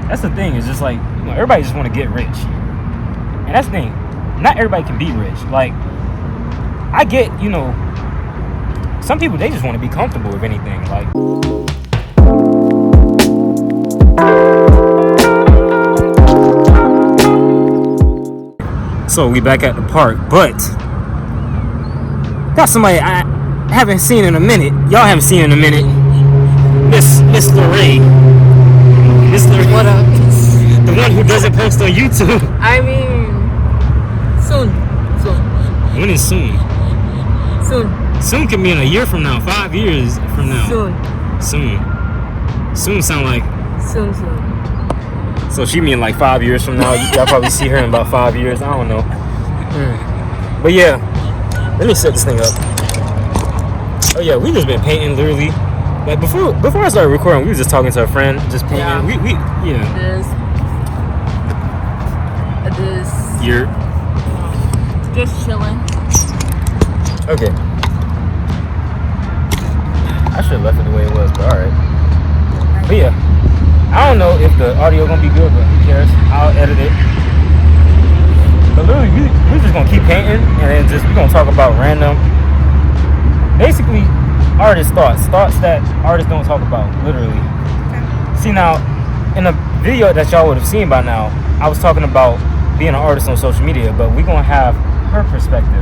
That's the thing. It's just like, you know, everybody just want to get rich, and that's the thing. Not everybody can be rich. Like, I get, you know, some people, they just want to be comfortable, if anything. Like, so we back at the park, but got somebody I haven't seen in a minute. Y'all haven't seen in a minute. Miss La'rae. Miss La'rae. What up? The one who doesn't post on YouTube. I mean, soon. When is soon? Soon can be in a year from now, 5 years from now. Soon sound like Soon. so she mean like 5 years from now. Y'all probably see her in about 5 years. I don't know. But yeah, let me set this thing up. Oh yeah, we just been painting literally. Like before I started recording, we was just talking to a friend, just painting. Yeah. We This. You're Just chilling. okay. I should have left it the way it was, but alright. But yeah, I don't know if the audio gonna be good, but who cares? I'll edit it. But literally, we're just gonna keep painting, and then we're gonna talk about random, basically, artist thoughts that artists don't talk about, literally. Okay. See, now, in a video that y'all would have seen by now, I was talking about being an artist on social media, but we're gonna have her perspective,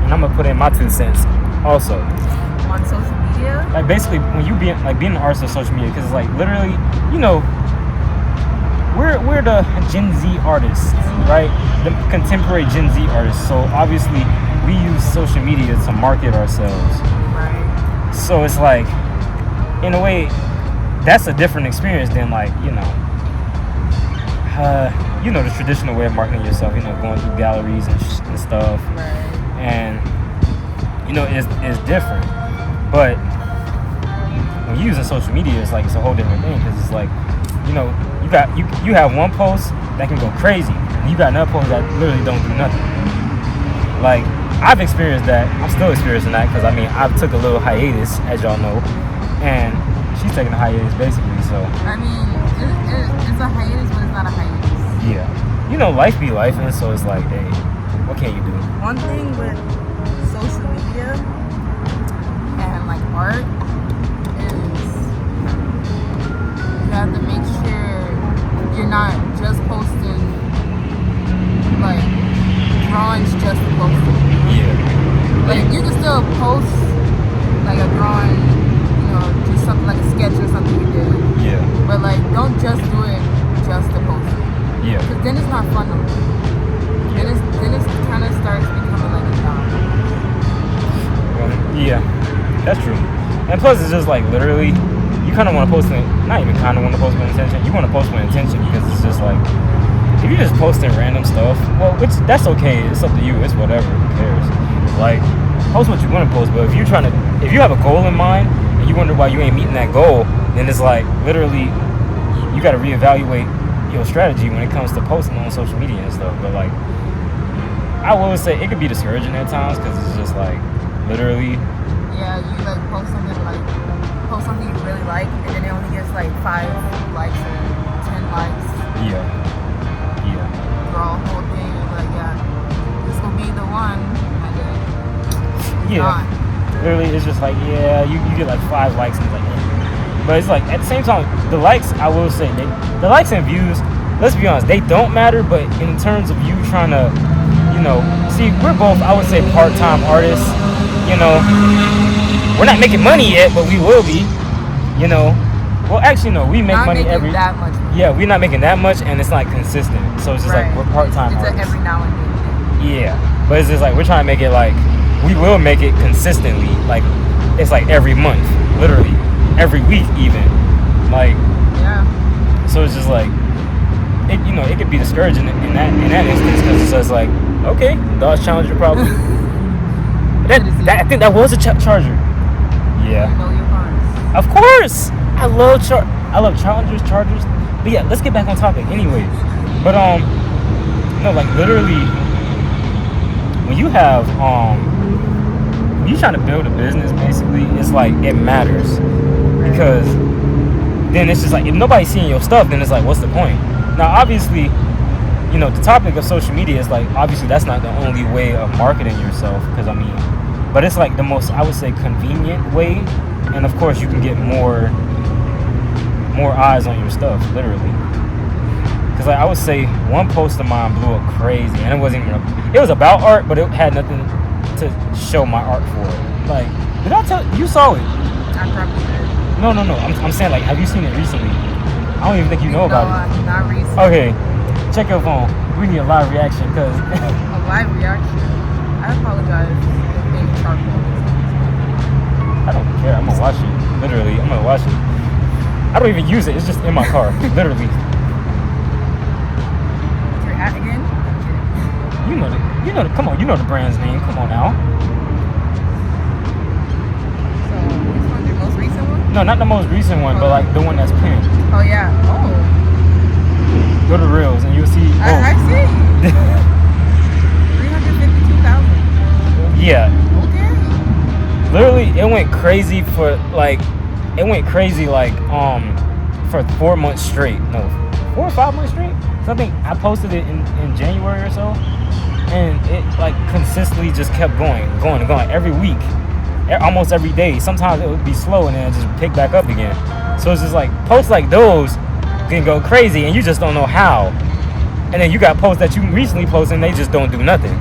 and I'm gonna put in my 2 cents also. On social media? Like, basically, when you being an artist on social media, because it's like, literally, you know, we're the Gen Z artists, right? The contemporary Gen Z artists. So obviously, we use social media to market ourselves. Right. So it's like, in a way, that's a different experience than like, you know, the traditional way of marketing yourself. You know, going through galleries and stuff. Right. And you know, it's different. But when you're using social media, it's like it's a whole different thing, because it's like, you know, you have one post that can go crazy, and you got another post that literally don't do nothing. Like, I've experienced that. I'm still experiencing that, because I mean, I took a little hiatus, as y'all know, and she's taking a hiatus basically. So I mean, it's a hiatus, but it's not a hiatus. yeah, you know, life be life, and so it's like, hey, what can you do? One thing with social media and like art is you have to make sure you're not just posting like drawings just to post it. Yeah. Like, you can still post like a drawing, you know, just something like a sketch or something you did. Yeah. But like, don't just do it just to post it. Yeah. Because then it's not fun no more. Then it kind of starts becoming like a job. Yeah, that's true. And plus, it's just like, literally, you kind of want to post it, not even kind of want to post with intention, you want to post with intention, because it's just like, if you're just posting random stuff, well, that's okay, it's up to you, it's whatever, who cares? Like, post what you want to post, but if you have a goal in mind, and you wonder why you ain't meeting that goal, then it's like, literally, you got to reevaluate your strategy when it comes to posting on social media and stuff. But like, I will say it could be discouraging at times, because it's just like, literally, yeah, you like post something you really like, and then it only gets like 5 likes or 10 likes. yeah. Draw a whole thing, like, yeah, this will be the one, and then it's Yeah. not. Literally, it's just like, yeah, you get like 5 likes, and it's like, yeah. But it's like, at the same time, the likes, I will say, the likes and views, let's be honest, they don't matter. But in terms of you trying to, you know, see, we're both, I would say, part-time artists. You know, we're not making money yet, but we will be. You know, well, actually, no, we make Not money making that much money. Yeah, we're not making that much, and it's not consistent. So it's just Right. like, we're part-time It's artists. like every now and then. Yeah, but it's just like, we're trying to make it like, we will make it consistently. Like, it's like every month, literally, every week even. Like, Yeah. so it's just like, it, you know, it could be discouraging in that instance, because it's just like, okay, Dodge Challenger probably. I think that was a Charger. Yeah. You know your cars. Of course, I love Challengers, Chargers. But yeah, let's get back on topic. Anyways, but no, like, literally, when you have when you're trying to build a business, basically, it's like, it matters, because then it's just like, if nobody's seeing your stuff, then it's like, what's the point? Now, obviously, you know, the topic of social media is like, obviously that's not the only way of marketing yourself, because I mean, but it's like the most, I would say, convenient way, and of course you can get more eyes on your stuff, literally. Because like I would say one post of mine blew up crazy, and it wasn't even it was about art, but it had nothing to show my art for. Like, did I tell you? Saw it? I probably did. No. I'm saying, like, have you seen it recently? I don't even think you know about it. Not recently. Okay, check your phone. We need a live reaction, because A live reaction. I apologize if any charcoal. I don't care. I'm gonna watch it. Literally, I'm gonna watch it. I don't even use it. It's just in my car. Literally. What's your hat again? You know the. Come on. You know the brand's name. Come on now. So, which one's your most recent one? No, not the most recent one, but like the one that's pinned. Oh, yeah. Oh. Go to Reels and you'll see. I see. 352,000. Yeah. Okay. Literally, it went crazy for for 4 months straight. No, 4 or 5 months straight. So I think I posted it in January or so, and it like consistently just kept going every week, almost every day. Sometimes it would be slow and then it just pick back up again. So it's just like posts like those can go crazy, and you just don't know how. And then you got posts that you recently posted and they just don't do nothing.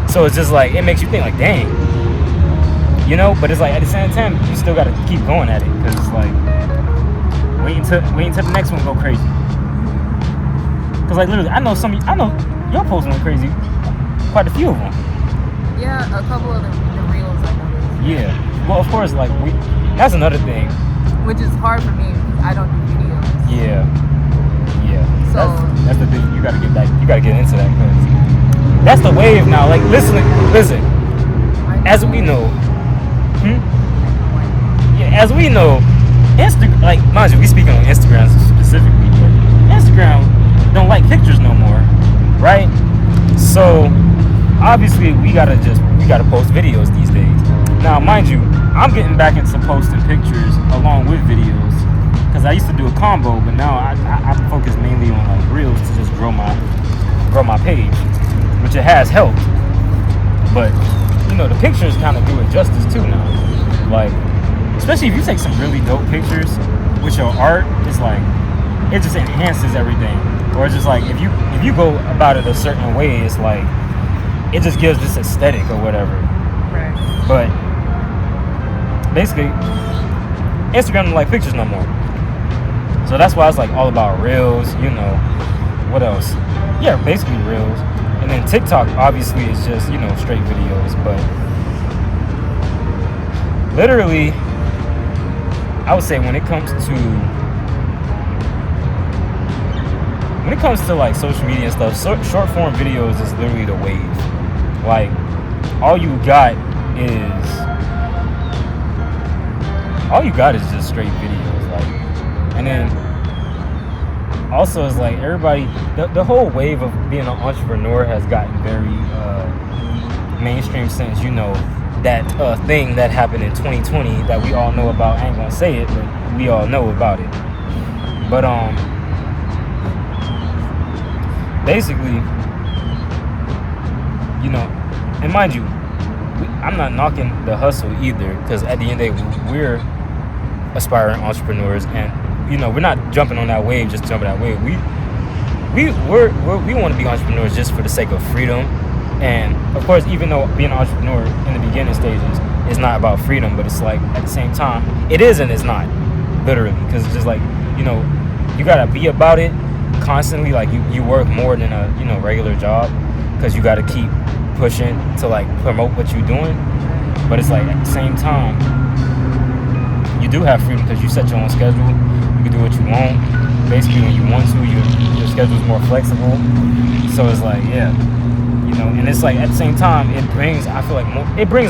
So it's just like, it makes you think like, dang, you know. But it's like at the same time, you still got to keep going at it, because it's like wait until the next one go crazy. Because like literally, I know your posts went crazy, quite a few of them. Yeah, a couple of the reels I noticed. Yeah. Well, of course, like that's another thing. Which is hard for me because I don't do videos. Yeah. So that's the thing. You gotta get back. You gotta get into that, because that's the wave now. Like listen. As we know, as we know, Instagram. Like, mind you, we speaking on Instagram specifically, but Instagram don't like pictures no more, right? So obviously we gotta post videos these days. Now, mind you, I'm getting back into posting pictures along with videos, because I used to do a combo, but now I focus mainly on like reels to just grow my page, which it has helped. But you know, the pictures kind of do it justice too now. Like, especially if you take some really dope pictures with your art, it's like it just enhances everything. Or it's just like if you go about it a certain way, it's like it just gives this aesthetic or whatever. Right. But basically, Instagram don't like pictures no more. So that's why it's like all about reels, you know. What else? Yeah, basically reels. And then TikTok obviously is just, you know, straight videos. But literally, I would say when it comes to like social media and stuff, short form videos is literally the wave. Like, all you got is just straight videos. Like, and then also it's like everybody, the whole wave of being an entrepreneur has gotten very mainstream since, you know, that thing that happened in 2020 that we all know about. I ain't gonna say it, but we all know about it. But basically, you know, and mind you, I'm not knocking the hustle either, because at the end of the day, we're aspiring entrepreneurs, and you know, we're not jumping on that wave just jumping that wave. We want to be entrepreneurs just for the sake of freedom. And of course, even though being an entrepreneur in the beginning stages is not about freedom, but it's like at the same time it is and it's not, literally, because it's just like, you know, you gotta be about it constantly. Like you work more than a, you know, regular job, because you gotta keep pushing to like promote what you're doing. But it's like at the same time you do have freedom, because you set your own schedule. You can do what you want basically when you want to. Your schedule is more flexible. So it's like, yeah, you know, and it's like at the same time it brings a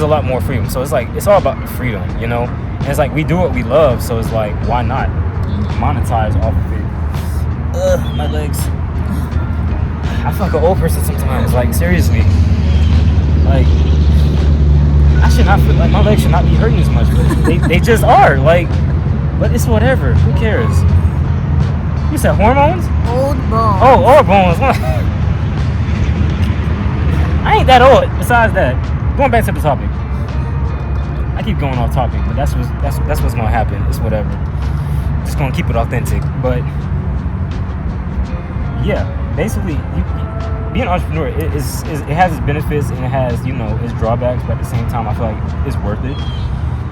lot more freedom. So it's like it's all about the freedom, you know. And it's like we do what we love, so it's like, why not monetize off of it? My legs. I feel like an old person sometimes. Like, seriously. Like, I should not feel like my legs should not be hurting as much, but they just are. Like, but it's whatever. Who cares? You said hormones? Old bones. Oh, or bones. I ain't that old. Besides that, going back to the topic. I keep going off topic, but that's what's gonna happen. It's whatever. Just gonna keep it authentic. But yeah, basically, being an entrepreneur, it has its benefits and it has its drawbacks, but at the same time, I feel like it's worth it.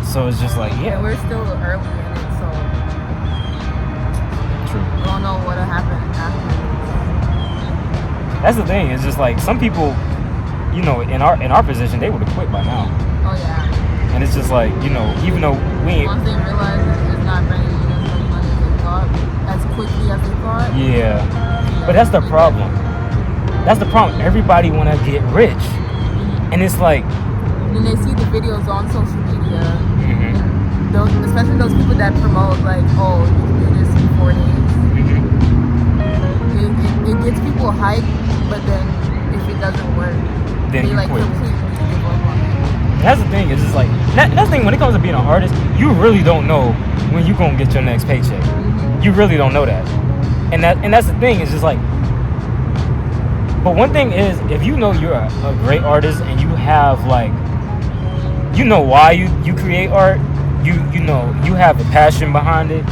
So it's just like Yeah, we're still early in it, so true. we don't know what'll happen after. That's the thing. It's just like some people, in our position, they would have quit by now. Oh yeah. And it's just like even though we ain't. Once they realize it's not bringing in as much money as they thought, as quickly as they thought. Yeah, but that's the problem. That's the problem. Everybody want to get rich, and it's like. Then they see the videos on social media. Mm-hmm. Especially those people that promote like, oh, you can do this in 4 days. Mm-hmm. It gets people hyped, but then if it doesn't work, then they like quit. completely give up on it. That's the thing. It's just like that's the thing when it comes to being an artist. You really don't know when you gonna get your next paycheck. You really don't know that, and that's the thing. It's just like. But one thing is, if you know you're a great artist and you have like. Why you create art, you have a passion behind it,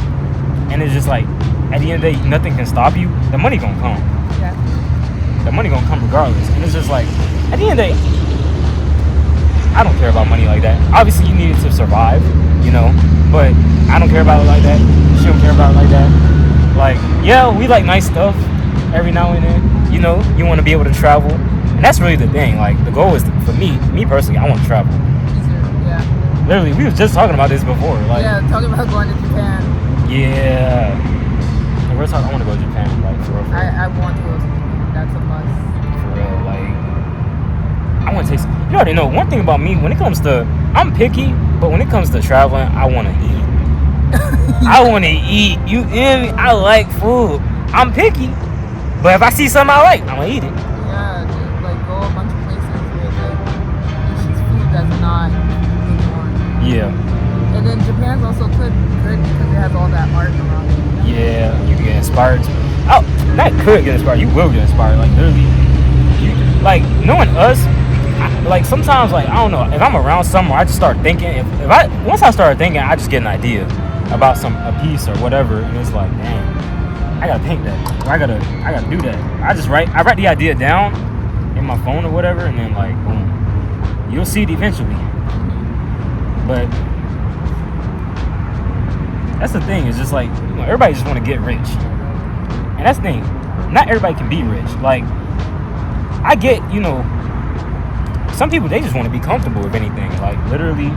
and it's just like at the end of the day nothing can stop you. The money gonna come. Yeah. The money gonna come regardless. And it's just like at the end of the day I don't care about money like that. Obviously you need it to survive, but I don't care about it like that. She don't care about it like that. Like, yeah, we like nice stuff every now and then. You want to be able to travel, and that's really the thing. Like the goal is for me personally, I want to travel. Yeah. Literally, we was just talking about this before. Like, yeah, talking about going to Japan. Yeah. I want to go to Japan, like for real. I want to go to Japan. That's a must. For real, like I want to taste. You already know one thing about me. When it comes to, I'm picky, but when it comes to traveling, I want to eat. I want to eat. You hear me? I like food. I'm picky, but if I see something I like, I'm gonna eat it. Yeah, just like go a bunch of places where like it's just food that's not. Yeah. And then Japan's also good because it has all that art around it. Yeah, you can get inspired. Oh, not could get inspired. You will get inspired. Like literally, like knowing us. Like sometimes, like I don't know. If I'm around somewhere, I just start thinking. Once I start thinking, I just get an idea about a piece or whatever, and it's like, dang, I gotta paint that. Or I gotta do that. I write the idea down in my phone or whatever, and then like, boom, you'll see it eventually. But that's the thing. It's just like everybody just want to get rich, and that's the thing. Not everybody can be rich. Like I get, some people they just want to be comfortable with anything. Like literally,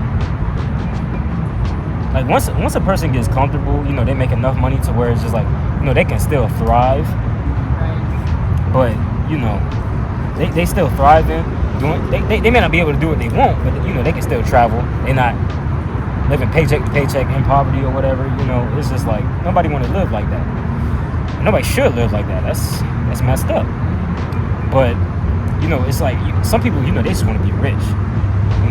like once a person gets comfortable, they make enough money to where it's just like they can still thrive. But they still thriving. They may not be able to do what they want, but they can still travel. They're not living paycheck to paycheck in poverty or whatever. It's just like nobody want to live like that. Nobody should live like that. That's messed up. But it's like some people they just want to be rich.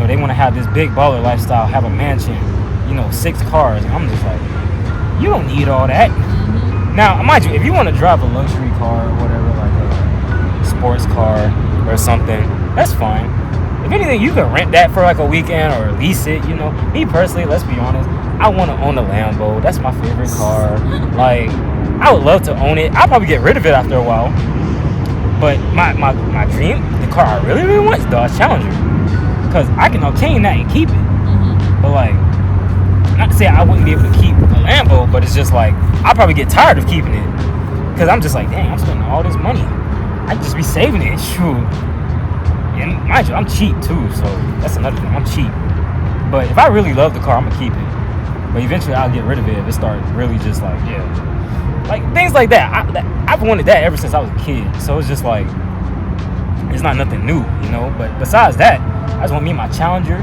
They want to have this big baller lifestyle, have a mansion, 6 cars, and I'm just like, you don't need all that. Now, mind you, if you want to drive a luxury car or whatever, like a sports car or something, that's fine. If anything, you can rent that for like a weekend or lease it. Me personally, let's be honest, I want to own a Lambo. That's my favorite car. Like, I would love to own it. I'll probably get rid of it after a while. But my dream, the car I really, really want is Dodge Challenger. Because I can obtain that and keep it. But like, not to say I wouldn't be able to keep a Lambo, but it's just like, I'll probably get tired of keeping it. Because I'm just like, dang, I'm spending all this money. I could just be saving it. Shoot. And mind you, I'm cheap too, so that's another thing. I'm cheap. But if I really love the car, I'm going to keep it. But eventually I'll get rid of it if it starts really just like, like things like that. I've wanted that ever since I was a kid. So it's just like, it's not nothing new, But besides that, I just want me my Challenger.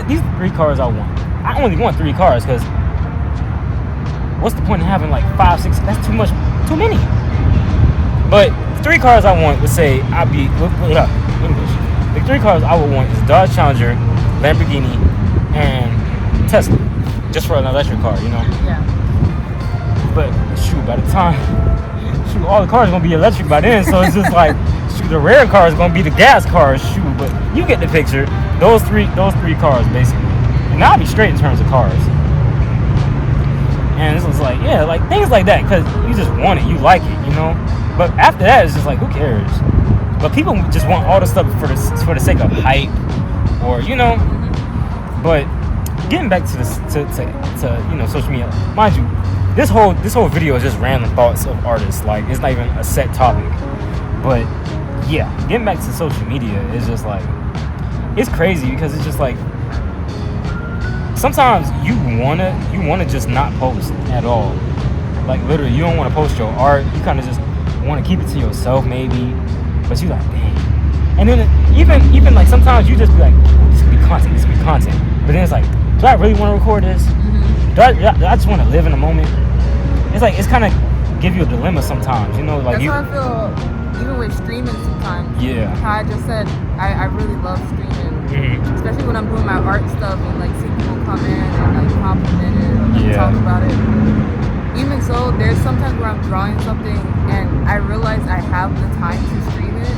These are 3 cars I want. I only want 3 cars because what's the point of having like 5, 6? That's too many. But 3 cars I want would say English. The 3 cars I would want is Dodge Challenger, Lamborghini, and Tesla. Just for an electric car, Yeah. But shoot, by the time shoot, all the cars are gonna be electric by then. So it's just like, shoot, the rare car is gonna be the gas cars. Shoot, but you get the picture. Those three cars basically, and I'll be straight in terms of cars. And this was like, yeah, like things like that, because you just want it, you like it, you know. But after that, it's just like, who cares? But people just want all the stuff for the sake of hype, or you know. But getting back to this, to you know, social media, mind you, this whole video is just random thoughts of artists. Like, it's not even a set topic. But yeah, getting back to social media is just like, it's crazy because it's just like, sometimes you wanna just not post at all. Like, literally, you don't want to post your art. You kind of just want to keep it to yourself, maybe. But you like, dang. And then even like sometimes you just be like, oh, this could be content. This could be content. But then it's like, do I really want to record this? Do I just want to live in the moment? It's like, it's kind of give you a dilemma sometimes, you know, like that's how I feel even with streaming sometimes. Yeah. How I just said, I really love streaming, especially when I'm doing my art stuff and like see people come in and like compliment it or like talk about it. Even so, there's sometimes where I'm drawing something and I realize I have the time to stream it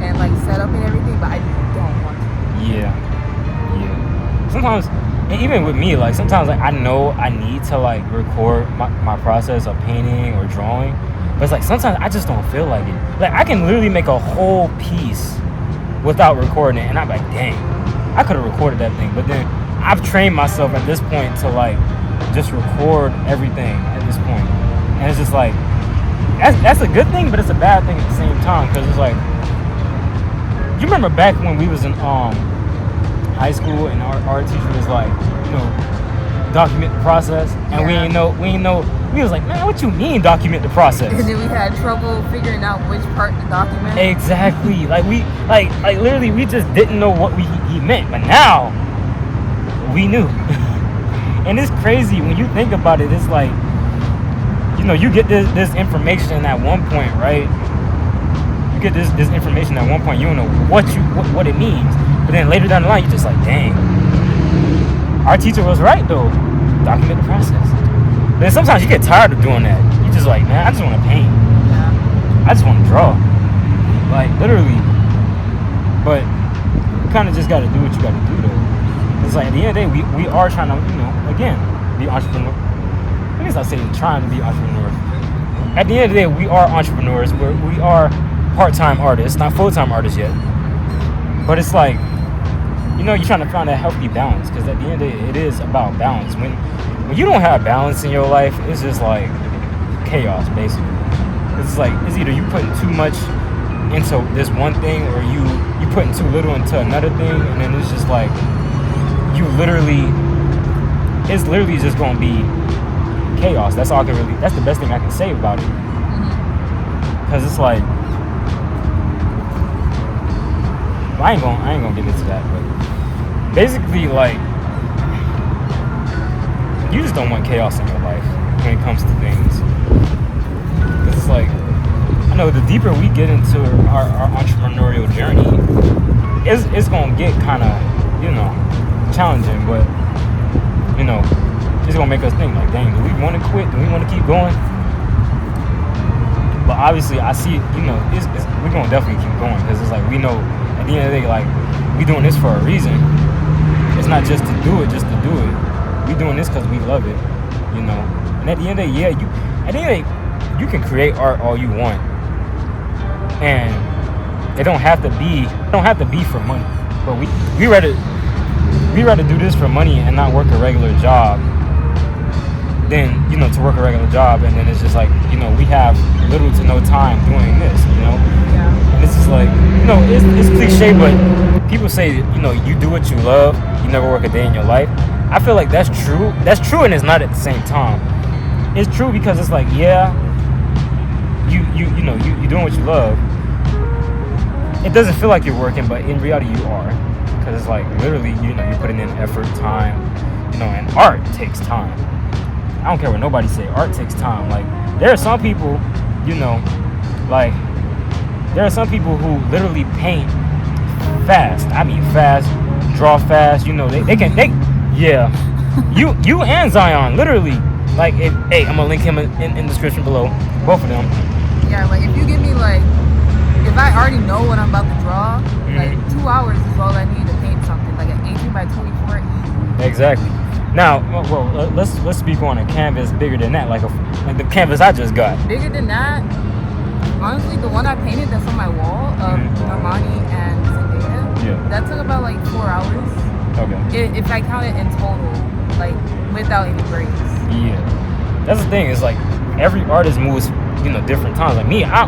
and like set up and everything, but I don't want to. Yeah. Sometimes, and even with me, like sometimes like I know I need to like record my process of painting or drawing, but it's like sometimes I just don't feel like it. Like I can literally make a whole piece without recording it, and I'm like, dang, I could have recorded that thing. But then I've trained myself at this point to like just record everything at this point, and it's just like that's a good thing, but it's a bad thing at the same time, because it's like, you remember back when we was in high school and our teacher was like, you know, document the process, and we was like, man, what you mean document the process? And then we had trouble figuring out which part to document. Exactly. Like we like literally we just didn't know what he meant, but now we knew. And it's crazy when you think about it. It's like, you know, you get this information at one point, right? You get this information at one point, you don't know what it means. But then later down the line, you're just like, dang, our teacher was right though. Document the process. But then sometimes you get tired of doing that. You just like, man, I just want to paint. Yeah. I just want to draw. Like, literally. But you kind of just got to do what you got to do though. It's like, at the end of the day, we are trying to, you know, again, be entrepreneur. I guess I say trying to be entrepreneurs. At the end of the day, we are entrepreneurs. We are part-time artists, not full-time artists yet. But it's like, you know, you're trying to find that healthy balance, because at the end of the day, it is about balance. When you don't have balance in your life, it's just like chaos, basically. It's like, it's either you putting too much into this one thing, or you putting too little into another thing, and then it's just like, it's literally just gonna be chaos. That's the best thing I can say about it. Because it's like, well, I ain't gonna get into that, but basically, like, you just don't want chaos in your life when it comes to things. Because it's like, I know the deeper we get into our entrepreneurial journey, it's gonna get kind of, you know, challenging, but you know, it's gonna make us think like, dang, do we want to quit? Do we want to keep going? But obviously, I see, you know, we're gonna definitely keep going, because it's like, we know at the end of the day, like, we doing this for a reason. It's not just to do it just to do it. We doing this because we love it, you know. And at the end of the day, you can create art all you want, and it don't have to be for money. But we rather do this for money and not work a regular job than, you know, to work a regular job, and then it's just like, you know, we have little to no time doing this, you know. Yeah. And it's just like, you know, it's cliche, but people say, you know, you do what you love, you never work a day in your life. I feel like that's true. That's true, and it's not at the same time. It's true because it's like, yeah, you know, you doing what you love. It doesn't feel like you're working, but in reality you are. Because it's like, literally, you know, you're putting in effort, time, you know, and art takes time. I don't care what nobody say, art takes time. Like, there are some people, you know, like, there are some people who literally paint fast. I mean fast, draw fast, you know, yeah. You and Zion, literally. Like, I'm gonna link him in the description below, both of them. Yeah, like if you give me like, if I already know what I'm about to draw, like 2 hours is all I need to paint something, like an 18 by 24 easy. Exactly. Now, well, let's speak on a canvas bigger than that, like the canvas I just got. Bigger than that, honestly, the one I painted that's on my wall of Normani and Zendaya, that took about like 4 hours. Okay. If I count it in total, like without any breaks. Yeah. That's the thing. Is like every artist moves, different times. Like me, I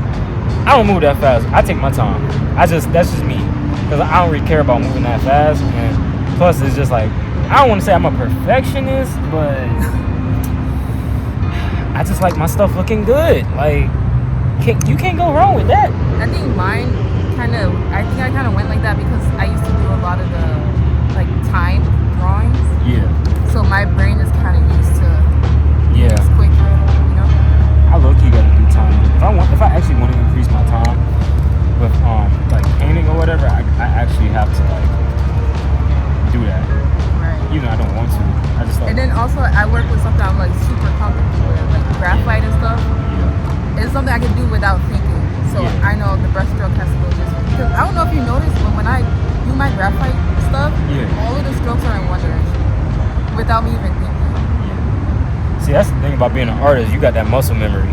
don't move that fast. I take my time. That's just me, because I don't really care about moving that fast. And plus, it's just like, I don't want to say I'm a perfectionist, but I just like my stuff looking good. Like, you can't go wrong with that. I think I kind of went like that because I used to do a lot of the like time drawings. Yeah. So my brain is kind of used to just quick, I low-key gotta do time. If I actually want to increase my time with like painting or whatever, I actually have to like do that. Right. Even though I don't want to. I just like. And then also I work with something I'm like super comfortable with, like graphite and stuff. Yeah. It's something I can do without thinking. So I know the brush stroke has to go this way. Because I don't know if you noticed, but when I do my graphite stuff, all of the strokes are in one direction without me even thinking. See, that's the thing about being an artist. You got that muscle memory,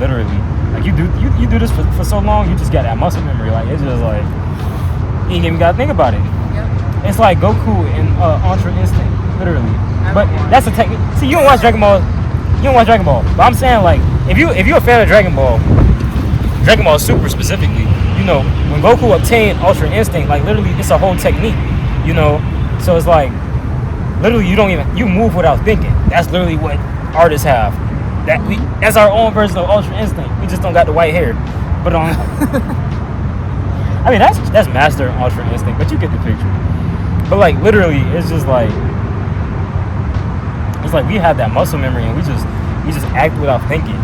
literally. Like you do this for so long, you just got that muscle memory. Like it's just like you ain't even gotta think about it. Yep. It's like Goku in Ultra Instinct, literally. But that's a technique. See, you don't watch Dragon Ball. But I'm saying, like, if you're a fan of Dragon Ball Super specifically, when Goku obtained Ultra Instinct, like literally, it's a whole technique. So it's like literally you move without thinking. That's literally what artists have. That's our own version of Ultra Instinct. We just don't got the white hair. But I mean that's master Ultra Instinct, but you get the picture. But like literally it's just like we have that muscle memory and we just act without thinking.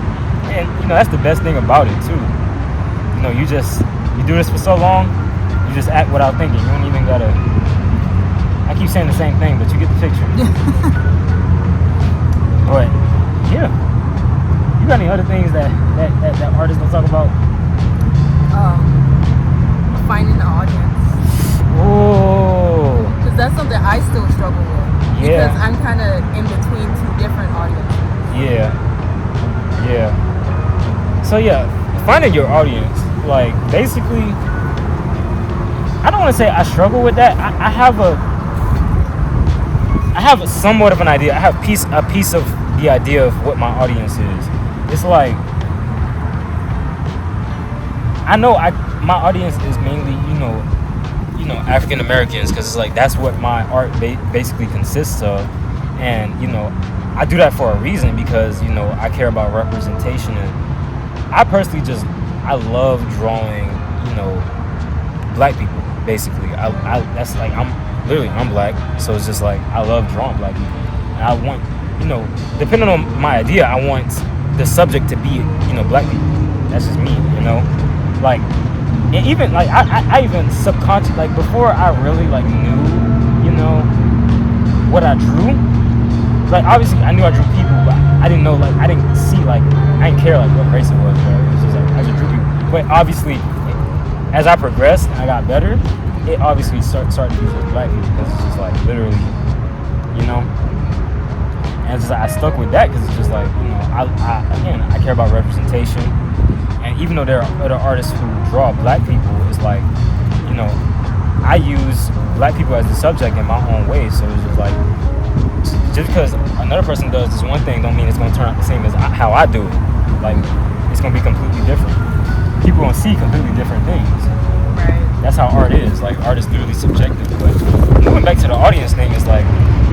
And that's the best thing about it too. You do this for so long, you just act without thinking. You don't even gotta. I keep saying the same thing, but you get the picture. But yeah, you got any other things that artists don't talk about? Finding the audience. Oh. Because that's something I still struggle with. Yeah. Because I'm kind of in between two different audiences. Yeah. So yeah, finding your audience, like basically, I don't want to say I struggle with that. I have somewhat of an idea. I have a piece of the idea of what my audience is. It's like I know my audience is mainly African Americans, because it's like that's what my art basically consists of, and I do that for a reason, because I care about representation, and I personally I love drawing black people. Basically, that's like I'm black, so it's just like I love drawing black people, and I want depending on my idea, I want the subject to be black people. That's just me, like. And even like I even subconsciously, like before I really like knew what I drew, like obviously I knew I drew people, but I didn't know, like I didn't see, like I didn't care like what race it was, bro. It was just like I just drew people. But obviously as I progressed and I got better, it obviously started to be just black people, because it's just like literally and it's just like I stuck with that, because it's just like I care about representation. And even though there are other artists who draw black people, it's like, I use black people as the subject in my own way. So it's just like, just because another person does this one thing, don't mean it's going to turn out the same as how I do it. Like, it's going to be completely different. People going to see completely different things. Right. That's how art is. Like, art is literally subjective. But moving back to the audience thing, is like,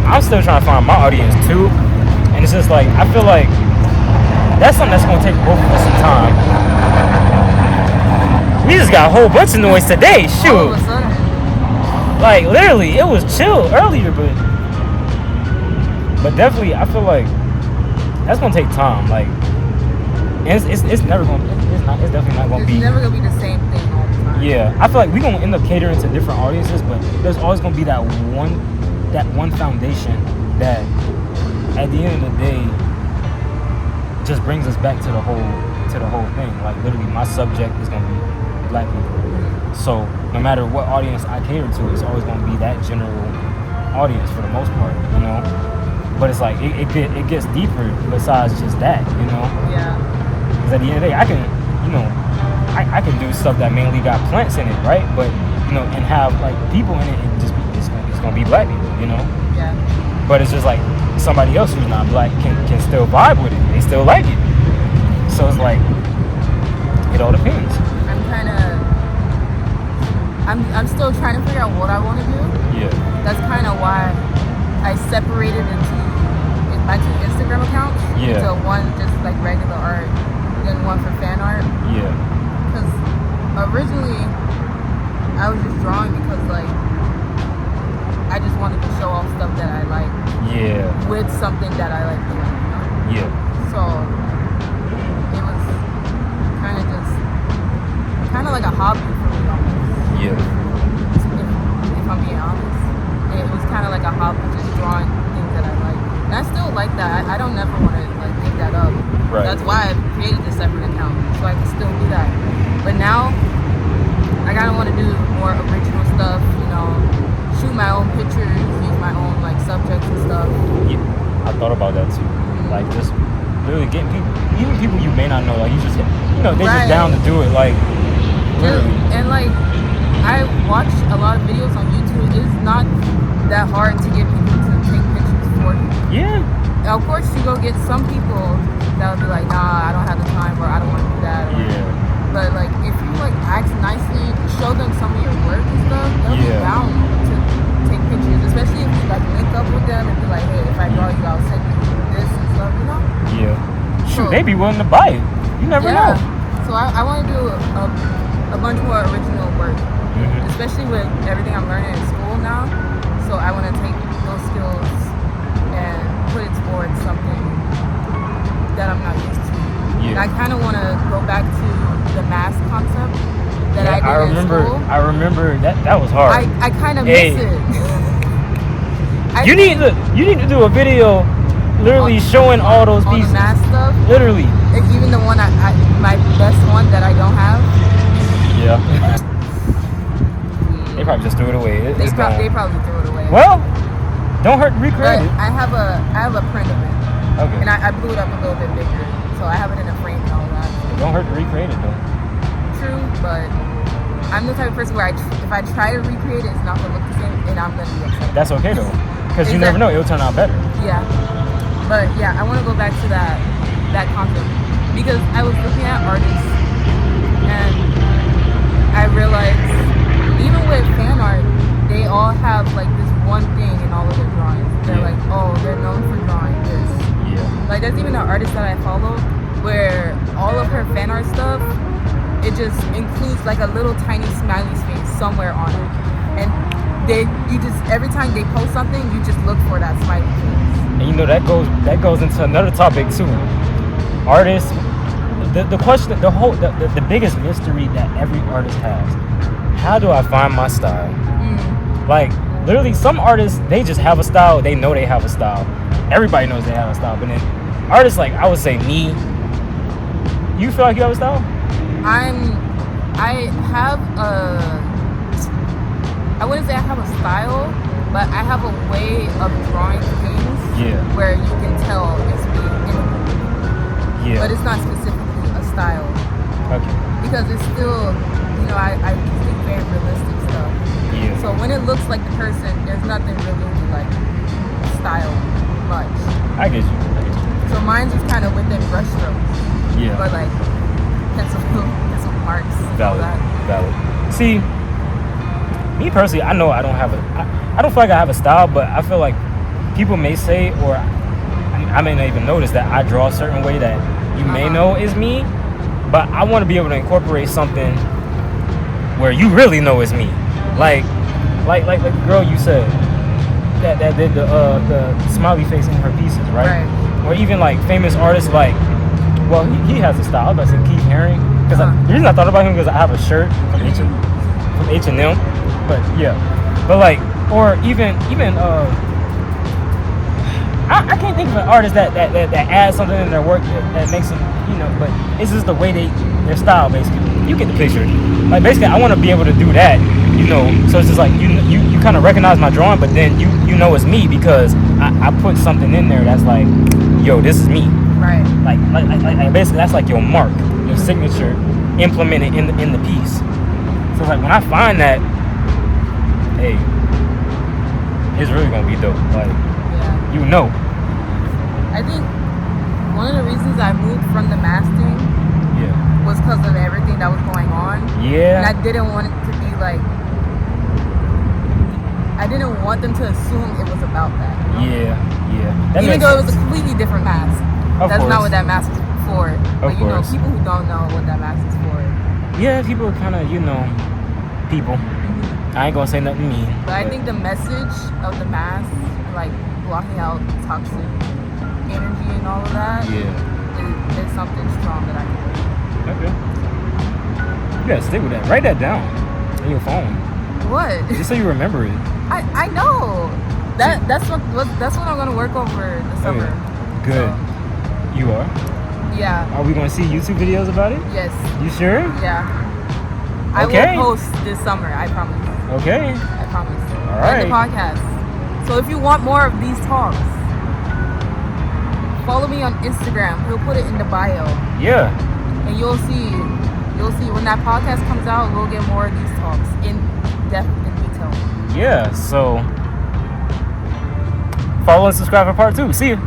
I'm still trying to find my audience too. And it's just like, I feel like that's something that's going to take both of us some time. We just got a whole bunch of noise today. Shoot. All of a sudden. Like, literally, it was chill earlier, but definitely, I feel like that's going to take time. Like, and it's never going to, it's definitely not going to be. It's never going to be the same thing all the time. Yeah. I feel like we're going to end up catering to different audiences, but there's always going to be that one foundation that, at the end of the day, just brings us back to the to the whole thing. Like literally, my subject is gonna be black people. So no matter what audience I cater to, it's always gonna be that general audience for the most part, you know. But it's like it gets deeper besides just that, you know. Yeah. Because at the end of the day, I can, you know, I can do stuff that mainly got plants in it, right? But you know, and have like people in it, and just it's gonna be black people, you know. Yeah. But it's just like somebody else who's not black can still vibe with it. They still like it. So it's like it all depends. I'm still trying to figure out what I want to do. Yeah. That's kind of why I separated my 2 Instagram accounts. Yeah. So one just like regular art, then one for fan art. Yeah. Because originally I was just drawing because like I just wanted to show off stuff that I like. Yeah. With something that I like doing, you know? Yeah. So it was kind of like a hobby for me almost. Yeah. If I'm being honest, it was kind of like a hobby, just drawing things that I like, and I still like that. I don't never want to like give that up. Right. That's why I created a separate account so I can still do that. But now I kind of want to do more original stuff. You know, shoot my own pictures, use my own like subjects and stuff. Yeah. I thought about that too. Like just literally getting people, even people you may not know. Like you just, you know, they're just down to do it. Like. Literally. And like I watch a lot of videos on YouTube. It's not that hard to get people to take pictures for you. Yeah. Now, of course, you go get some people that'll be like, nah, I don't have the time, or I don't want to do that. Or, yeah. But like, if you like ask nicely, show them some of your work and stuff, they'll be down to take pictures. Especially if you like link up with them and be like, hey, if I draw you, I'll send you this and stuff, you know? Yeah. Shoot, they be willing to buy it. You never know. So I want to do a bunch more original work, especially with everything I'm learning in school now. So I want to take those skills and put it towards something that I'm not used to. Yeah. And I kind of want to go back to the mask concept that I did in school. I remember that was hard. I kind of miss it. You need to do a video literally showing all those pieces. The mask stuff. Literally. Even the one my best one that I don't have. Yeah. They probably just threw it away. They probably threw it away. Well, don't hurt to recreate it. I have a print of it. Okay. And I blew it up a little bit bigger, so I have it in a frame and all that. Don't hurt to recreate it though. True, but I'm the type of person where if I try to recreate it, it's not gonna look the same, and I'm gonna be upset. That's okay though, because you never know, it'll turn out better. Yeah. But yeah, I want to go back to that concept because I was looking at artists and I realized even with fan art, they all have like this one thing in all of their drawings. They're like, oh, they're known for drawing this. Yeah. Like there's even an artist that I follow where all of her fan art stuff, it just includes like a little tiny smiley face somewhere on it, and every time they post something, you just look for that smiley face. And you know that goes into another topic too. Artists, the question, the biggest mystery that every artist has: how do I find my style? Like literally, some artists they just have a style. They know they have a style. Everybody knows they have a style. But then artists like I would say me. You feel like you have a style? I wouldn't say I have a style, but I have a way of drawing things where you can tell it's me in a movie. Yeah. But it's not specifically a style. Okay. Because it's still, you know, I do very realistic stuff. Yeah. So when it looks like the person, there's nothing really like style much. I get you. So mine's just kind of within brush strokes. Yeah. Or like pencil marks. Valid. See, me personally, I know I don't feel like I have a style, but I feel like people may say, or I may not even notice that I draw a certain way that you may know is me, but I want to be able to incorporate something where you really know is me. Like the girl you said that did the smiley face in her pieces, right? Or even like famous artists like, well, he has a style. I was about to say Keith Haring, because the reason I thought about him because I have a shirt from H&M, but yeah, but like, or even I I can't think of an artist that adds something in their work that makes them, you know, but it's just the way their style, basically. You get the picture. Like, basically, I want to be able to do that, you know, so it's just like, you kind of recognize my drawing, but then you know it's me because I put something in there that's like, yo, this is me. Right. Like basically, that's like your mark, your signature, implemented in the piece. So it's like, when I find that, hey, it's really gonna be dope. Like, yeah. you know. I think one of the reasons I moved from the masking was because of everything that was going on. Yeah. And I didn't want it to be like, I didn't want them to assume it was about that. You know? Yeah. Even though it was a completely different mask. That's not what that mask is for. But you know, people who don't know what that mask is for. Yeah, people kind of, you know, people. I ain't gonna say nothing mean. But I think the message of the mask, like blocking out toxic energy and all of that, is something strong that I can do. Okay. You gotta stick with that. Write that down in your phone. What? Just so you remember it. I know. That's what I'm gonna work over this summer. Okay. Good. So. You are? Yeah. Are we gonna see YouTube videos about it? Yes. You sure? Yeah. Okay. I will post this summer, I promise. Okay. I promise. All right. And the podcast. So if you want more of these talks, follow me on Instagram. He'll put it in the bio. Yeah. And you'll see when that podcast comes out, we'll get more of these talks in depth and detail. Yeah, so follow and subscribe for part 2. See you.